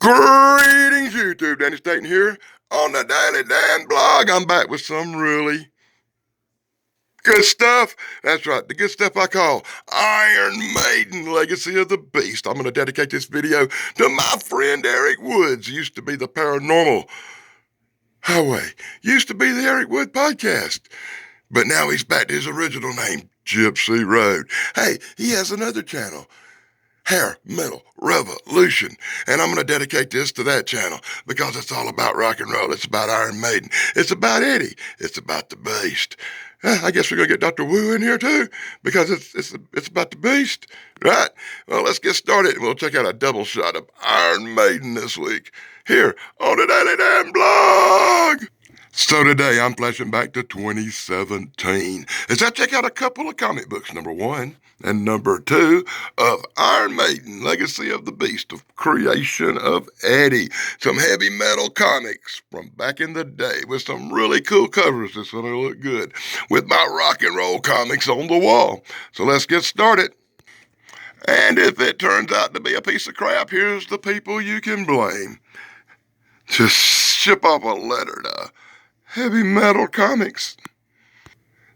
Greetings, YouTube. Danny Staten here on the Daily Dan blog. I'm back with some really good stuff. That's right, the good stuff I call Iron Maiden, Legacy of the Beast. I'm going to dedicate this video to my friend Eric Woods. Used to be the Paranormal Highway. Used to be the Eric Wood Podcast. But now he's back to his original name, Gypsy Road. Hey, he has another channel, Hair Metal Revolution. And I'm going to dedicate this to that channel because it's all about rock and roll. It's about Iron Maiden. It's about Eddie. It's about the Beast. I guess we're going to get Dr. Wu in here too because it's about the Beast, right? Well, let's get started and we'll check out a double shot of Iron Maiden this week here on the Daily Dan blog. So today I'm flashing back to 2017 as I check out a couple of comic books, number one and number two of Iron Maiden, Legacy of the Beast, of creation of Eddie. Some heavy metal comics from back in the day with some really cool covers that's going to look good with my rock and roll comics on the wall. So let's get started. And if it turns out to be a piece of crap, here's the people you can blame. Just ship off a letter to Heavy Metal Comics.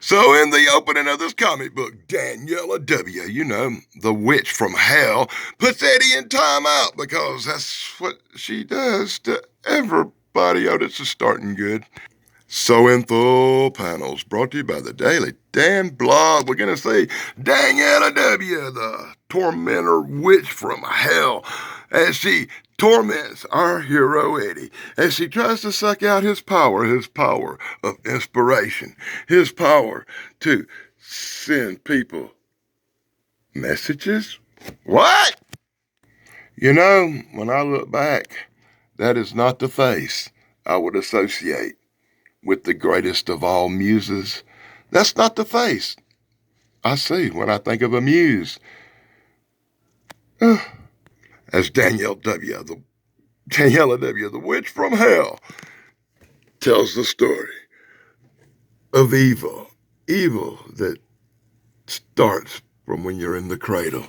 So in the opening of this comic book, Daniela W., you know, the witch from hell, puts Eddie in timeout because that's what she does to everybody. Oh, this is starting good. So in full panels, brought to you by the Daily Dan blog, we're going to see Daniela W., the tormentor witch from hell, as she torments our hero Eddie, as she tries to suck out his power of inspiration, his power to send people messages. What? You know, when I look back, that is not the face I would associate with the greatest of all muses. That's not the face I see when I think of a muse. As Daniela W., the witch from hell, tells the story of evil that starts from when you're in the cradle.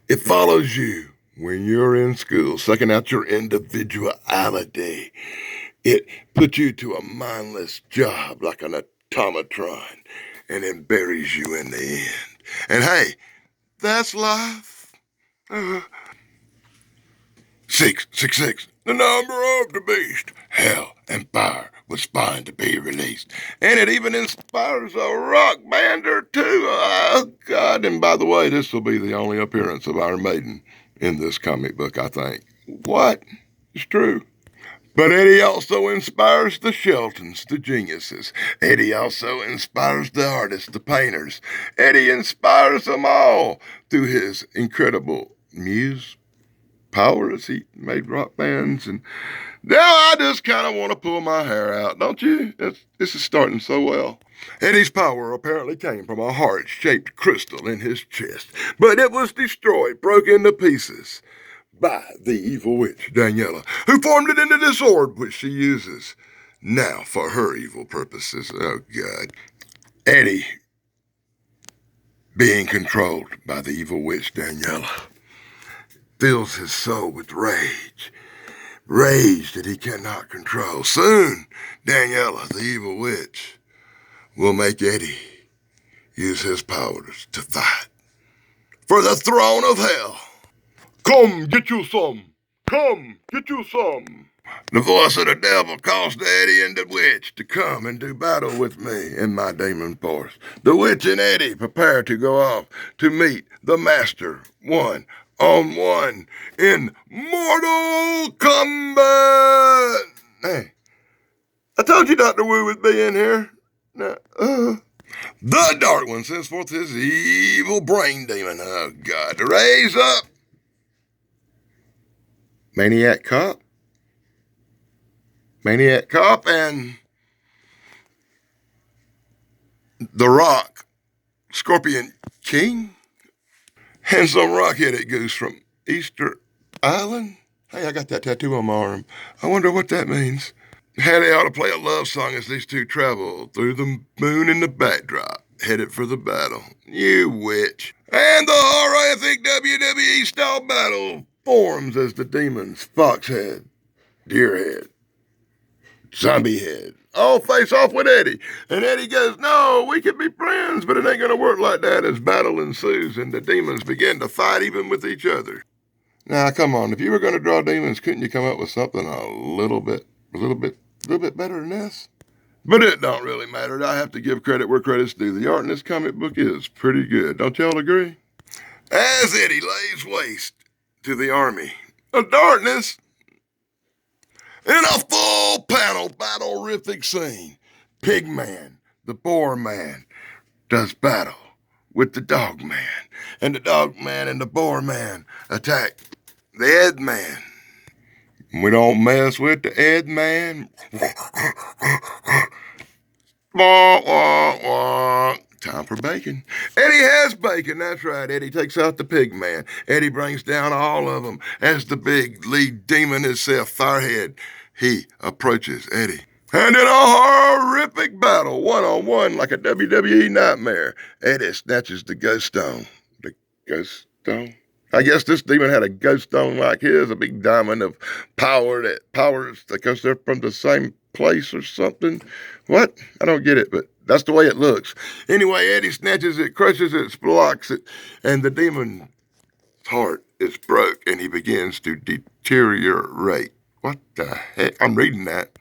It follows you when you're in school, sucking out your individuality. It puts you to a mindless job like an automatron and then buries you in the end. And hey, that's life. 666, the number of the beast. Hell and fire was fine to be released. And it even inspires a rock band or two. Oh, God. And by the way, this will be the only appearance of Iron Maiden in this comic book, I think. What? It's true. But Eddie also inspires the Sheltons, the geniuses. Eddie also inspires the artists, the painters. Eddie inspires them all through his incredible muse power as he made rock bands. And now I just kind of want to pull my hair out, don't you? This is starting so well. Eddie's power apparently came from a heart-shaped crystal in his chest, but it was destroyed, broke into pieces by the evil witch, Daniela, who formed it into this orb which she uses now for her evil purposes. Oh, God. Eddie being controlled by the evil witch, Daniela, fills his soul with rage that he cannot control. Soon, Daniela, the evil witch, will make Eddie use his powers to fight for the throne of hell. Come, get you some. Come, get you some. The voice of the devil calls to Eddie and the witch to come and do battle with me in my demon force. The witch and Eddie prepare to go off to meet the master one-on-one in Mortal Kombat. Hey, I told you Dr. Wu would be in here. The Dark One sends forth his evil brain demon. Oh, God. To raise up Maniac Cop, and The Rock, Scorpion King, and some rock-headed goose from Easter Island. Hey, I got that tattoo on my arm. I wonder what that means. Hey, they ought to play a love song as these two travel through the moon in the backdrop, headed for the battle. You witch. And the horrific WWE-style battle forms as the demons, Foxhead, Deerhead, Zombie Head, all face off with Eddie. And Eddie goes, no, we can be friends, but it ain't going to work like that as battle ensues and the demons begin to fight even with each other. Now, come on, if you were going to draw demons, couldn't you come up with something a little bit better than this? But it don't really matter. I have to give credit where credit's due. The art in this comic book is pretty good. Don't y'all agree? As Eddie lays waste to the army of darkness, in a full panel battle-rific scene, Pigman, the Boar Man, does battle with the Dog Man, and the Dog Man and the Boar Man attack the Ed Man. We don't mess with the Ed Man. Wah, wah, wah. Time for bacon. Eddie has bacon, that's right. Eddie takes out the pig man. Eddie brings down all of them as the big lead demon himself, Firehead. He approaches Eddie. And in a horrific battle, one-on-one like a WWE nightmare, Eddie snatches the ghost stone. The ghost stone? I guess this demon had a ghost stone like his, a big diamond of power that powers because they're from the same place or something. What? I don't get it, but that's the way it looks. Anyway, Eddie snatches it, crushes it, blocks it, and the demon's heart is broke, and he begins to deteriorate. What the heck? I'm reading that.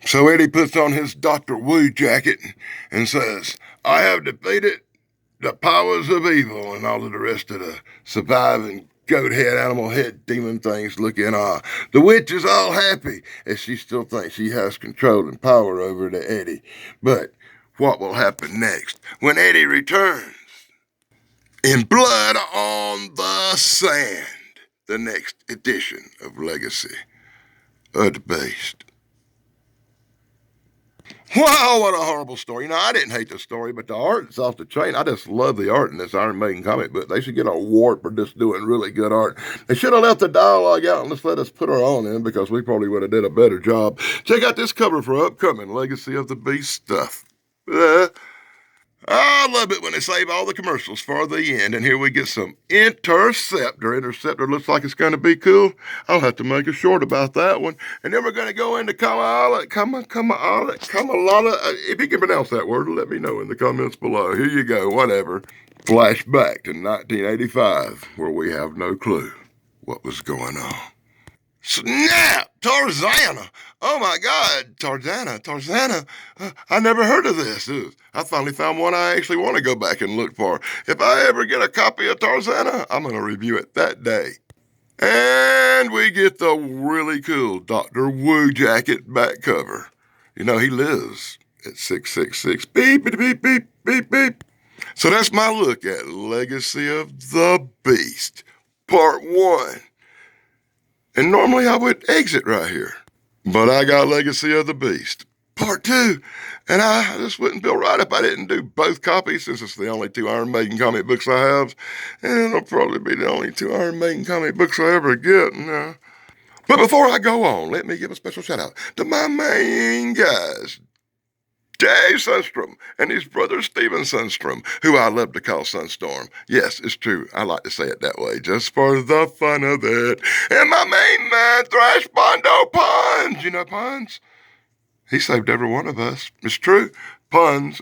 So Eddie puts on his Dr. Wu jacket and says, I have defeated the powers of evil, and all of the rest of the surviving goat head, animal head, demon things look in awe. The witch is all happy as she still thinks she has control and power over the Eddie. But what will happen next when Eddie returns? In Blood on the Sand, the next edition of Legacy of the Beast. Wow, what a horrible story. I didn't hate the story, but the art is off the chain. I just love the art in this Iron Maiden comic book. They should get an award for just doing really good art. They should have left the dialogue out and just let us put our own in because we probably would have did a better job. Check out this cover for upcoming Legacy of the Beast stuff. I love it when they save all the commercials for the end, and here we get some Interceptor. Interceptor looks like it's going to be cool. I'll have to make a short about that one. And then we're going to go into Kamalala. If you can pronounce that word, let me know in the comments below. Here you go, whatever. Flashback to 1985, where we have no clue what was going on. Snap! Tarzana! Oh my God, Tarzana. I never heard of this. I finally found one I actually want to go back and look for. If I ever get a copy of Tarzana, I'm going to review it that day. And we get the really cool Dr. Wu jacket back cover. He lives at 666. Beep, beep, beep, beep, beep, beep. So that's my look at Legacy of the Beast, Part 1. And normally I would exit right here. But I got Legacy of the Beast, Part 2. And I just wouldn't feel right if I didn't do both copies, since it's the only 2 Iron Maiden comic books I have. And it'll probably be the only 2 Iron Maiden comic books I ever get. But before I go on, let me give a special shout out to my main guys, Dave Sunstrom and his brother Steven Sunstrom, who I love to call Sunstorm. Yes, it's true. I like to say it that way, just for the fun of it. And my main man, Thrash Bondo Puns. You know Puns? He saved every one of us. It's true. Puns.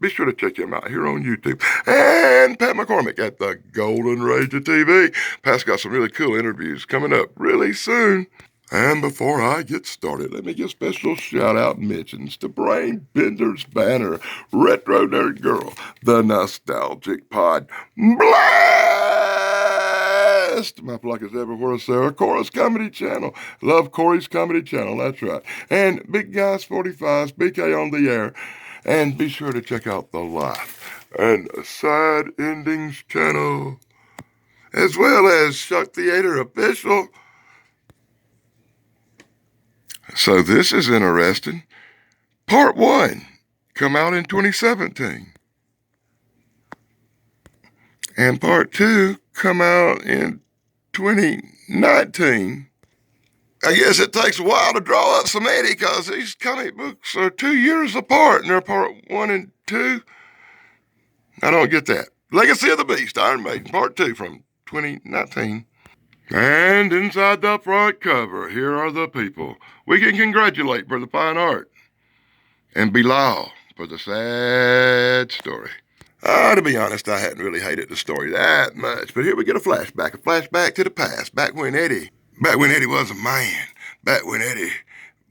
Be sure to check him out here on YouTube. And Pat McCormick at the Golden Rage of TV. Pat's got some really cool interviews coming up really soon. And before I get started, let me give special shout-out mentions to Brain Bender's Banner, Retro Nerd Girl, The Nostalgic Pod, Blast! My pluck is everywhere, Sarah. Cora's Comedy Channel. Love Corey's Comedy Channel, that's right. And Big Guys 45's BK on the Air. And be sure to check out The Life and Sad Endings Channel, as well as Shuck Theater Official. So this is interesting. Part 1 come out in 2017. And Part 2 come out in 2019. I guess it takes a while to draw up some Eddie because these comic books are 2 years apart and they're Part 1 and 2. I don't get that. Legacy of the Beast, Iron Maiden, Part 2 from 2019. And inside the front cover, here are the people we can congratulate for the fine art and belie for the sad story. To be honest, I hadn't really hated the story that much, but here we get a flashback to the past, back when Eddie was a man, back when Eddie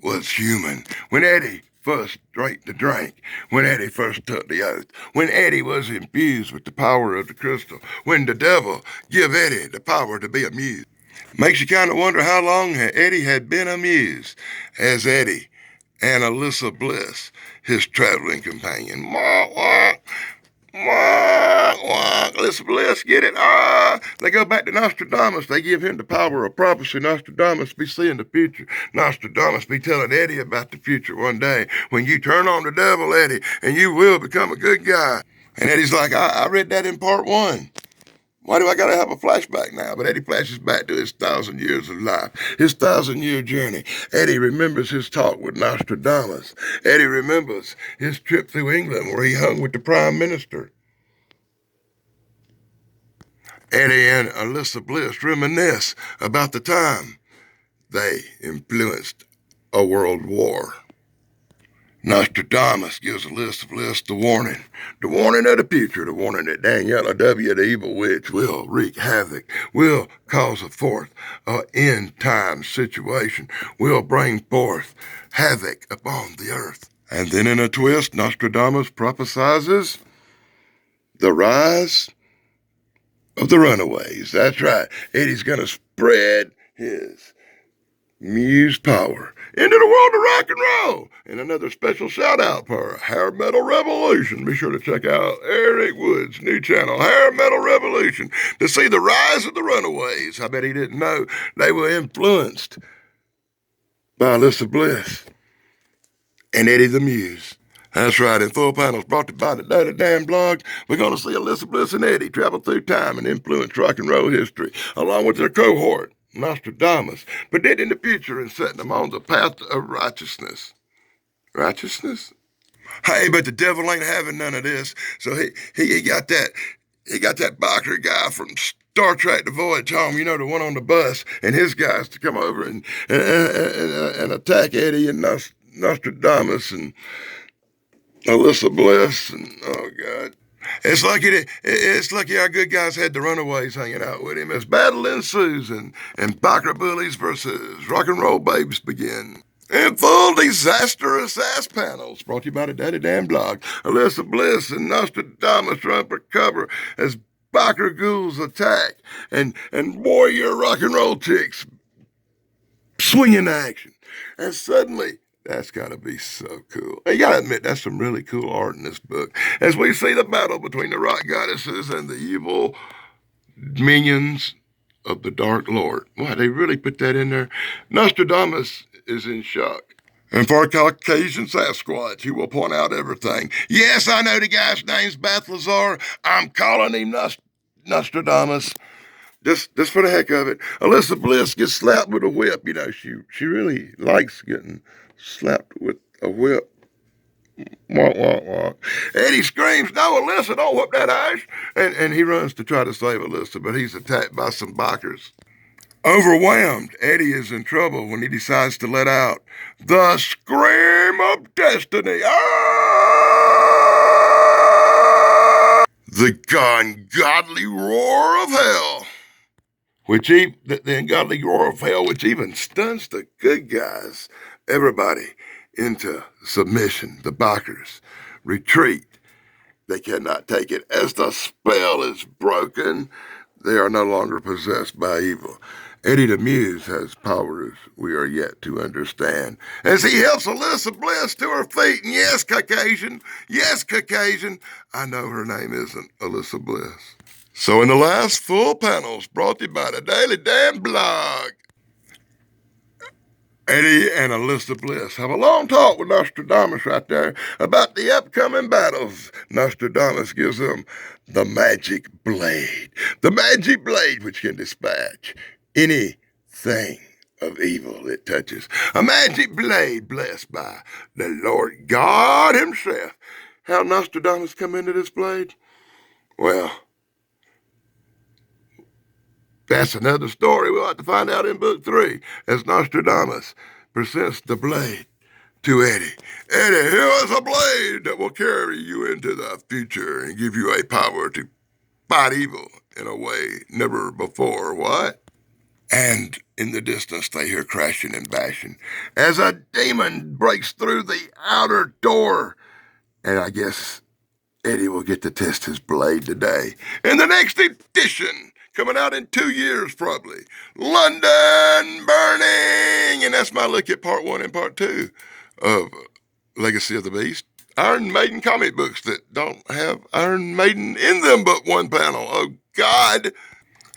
was human, when Eddie first drank the drink, when Eddie first took the oath, when Eddie was infused with the power of the crystal, when the devil give Eddie the power to be a muse. Makes you kind of wonder how long Eddie had been a muse as Eddie and Alyssa Bliss, his traveling companion. Wah, wah, wah, wah. Alyssa Bliss, get it? They go back to Nostradamus. They give him the power of prophecy. Nostradamus be seeing the future. Nostradamus be telling Eddie about the future one day when you turn on the devil, Eddie, and you will become a good guy. And Eddie's like, I read that in part one. Why do I gotta have a flashback now? But Eddie flashes back to his 1,000 years of life, his 1,000-year journey. Eddie remembers his talk with Nostradamus. Eddie remembers his trip through England where he hung with the Prime Minister. Eddie and Alyssa Bliss reminisce about the time they influenced a world war. Nostradamus gives Alyssa Bliss the warning of the future, the warning that Daniela W., the evil witch, will wreak havoc, will cause a fourth end time situation, will bring forth havoc upon the earth. And then in a twist, Nostradamus prophesizes the rise of the runaways. That's right. Eddie's going to spread his muse power into the world of rock and roll. And another special shout out for Hair Metal Revolution. Be sure to check out Eric Wood's new channel, Hair Metal Revolution, to see the rise of the Runaways. I bet he didn't know they were influenced by Alyssa Bliss and Eddie the Muse. That's right, in full panels brought to you by the Daily Dan blog, we're going to see Alyssa Bliss and Eddie travel through time and influence rock and roll history, along with their cohort, Nostradamus, predicting the future and setting them on the path of righteousness. Righteousness? Hey, but the devil ain't having none of this. So he got that biker guy from Star Trek: The Voyage Home, you know, the one on the bus, and his guys to come over and attack Eddie and Nostradamus and Alyssa Bliss, and oh God. It's lucky our good guys had the runaways hanging out with him as battle ensues and biker bullies versus rock and roll babes begin. In full disastrous ass panels, brought to you by the Daddy Dan blog, Alyssa Bliss and Nostradamus run for cover as biker ghouls attack and warrior rock and roll chicks swing into action. And suddenly, that's gotta be so cool. You gotta admit, that's some really cool art in this book. As we see the battle between the rock goddesses and the evil minions of the Dark Lord. Why, they really put that in there? Nostradamus is in shock. And for Caucasian Sasquatch, he will point out everything. Yes, I know the guy's name's Balthazar. I'm calling him Nostradamus. Just for the heck of it. Alyssa Bliss gets slapped with a whip. You know, she really likes getting slapped with a whip. Wah, wah, wah. Eddie screams, "No, Alyssa, don't whip that ass!" And he runs to try to save Alyssa, but he's attacked by some bikers. Overwhelmed, Eddie is in trouble when he decides to let out the scream of destiny. Ah! The ungodly roar of hell. The ungodly roar of hell, which even stuns the good guys, everybody into submission. The bikers retreat. They cannot take it. As the spell is broken, they are no longer possessed by evil. Eddie the Muse has powers we are yet to understand, as he helps Alyssa Bliss to her feet. And yes, Caucasian, I know her name isn't Alyssa Bliss. So in the last full panels, brought to you by the Daily Dan blog, Eddie and Alyssa Bliss have a long talk with Nostradamus right there about the upcoming battles. Nostradamus gives them the magic blade which can dispatch anything of evil it touches. A magic blade blessed by the Lord God himself. How Nostradamus come into this blade? Well, That's another story we'll have to find out in book 3 as Nostradamus presents the blade to Eddie. Eddie, here is a blade that will carry you into the future and give you a power to fight evil in a way never before. What? And in the distance, they hear crashing and bashing as a demon breaks through the outer door. And I guess Eddie will get to test his blade today in the next edition, coming out in 2 years probably. London Burning! And that's my look at part 1 and part 2 of Legacy of the Beast. Iron Maiden comic books that don't have Iron Maiden in them but one panel. Oh, God.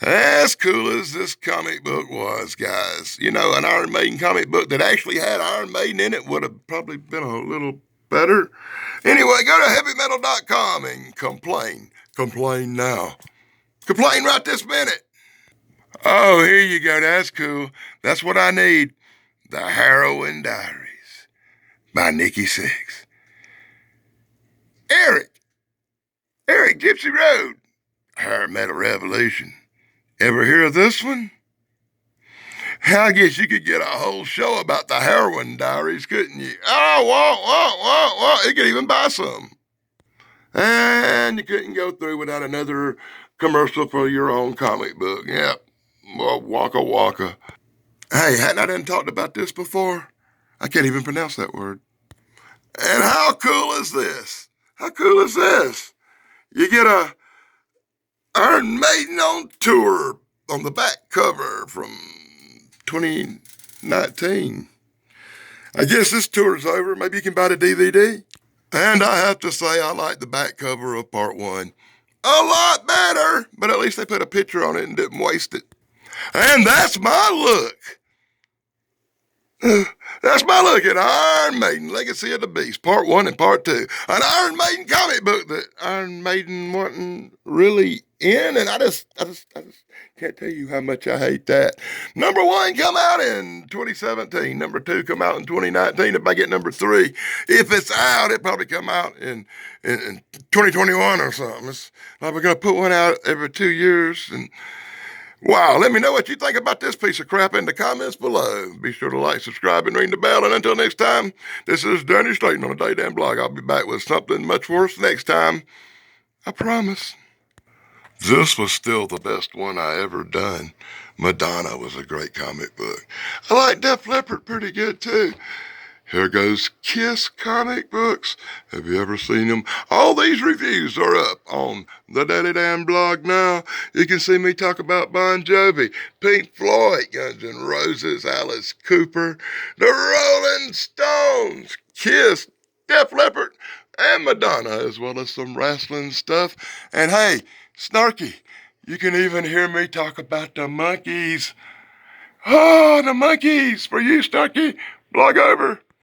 As cool as this comic book was, guys. You know, an Iron Maiden comic book that actually had Iron Maiden in it would have probably been a little better. Anyway, go to heavymetal.com and complain. Complain now. Complain right this minute. Oh, here you go. That's cool. That's what I need. The Heroin Diaries by Nikki Sixx. Eric Gypsy Road. Hair Metal Revolution. Ever hear of this one? I guess you could get a whole show about the Heroin Diaries, couldn't you? Oh, you could even buy some. And you couldn't go through without another commercial for your own comic book. Yep. Well, waka waka. Hey, hadn't I done talked about this before? I can't even pronounce that word. And how cool is this? How cool is this? You get a Iron Maiden on tour on the back cover from 2019. I guess this tour's over. Maybe you can buy the DVD. And I have to say, I like the back cover of part 1 a lot better, but at least they put a picture on it and didn't waste it. And that's my look. That's my look at Iron Maiden, Legacy of the Beast, Part 1 and Part 2. An Iron Maiden comic book that Iron Maiden wasn't really in, and I just can't tell you how much I hate that. Number 1 come out in 2017. Number 2 come out in 2019. If I get number 3, if it's out, it probably come out in 2021 or something. It's like we're going to put one out every 2 years, and wow, let me know what you think about this piece of crap in the comments below. Be sure to like, subscribe, and ring the bell. And until next time, this is Danny Slayton on the Day Damn Blog. I'll be back with something much worse next time. I promise. This was still the best one I ever done. Madonna was a great comic book. I like Def Leppard pretty good too. Here goes Kiss comic books. Have you ever seen them? All these reviews are up on the Daily Damn Blog now. You can see me talk about Bon Jovi, Pink Floyd, Guns N' Roses, Alice Cooper, the Rolling Stones, Kiss, Def Leppard, and Madonna, as well as some wrestling stuff. And hey, Snarky, you can even hear me talk about the Monkees. Oh, the Monkees for you, Snarky. Blog over.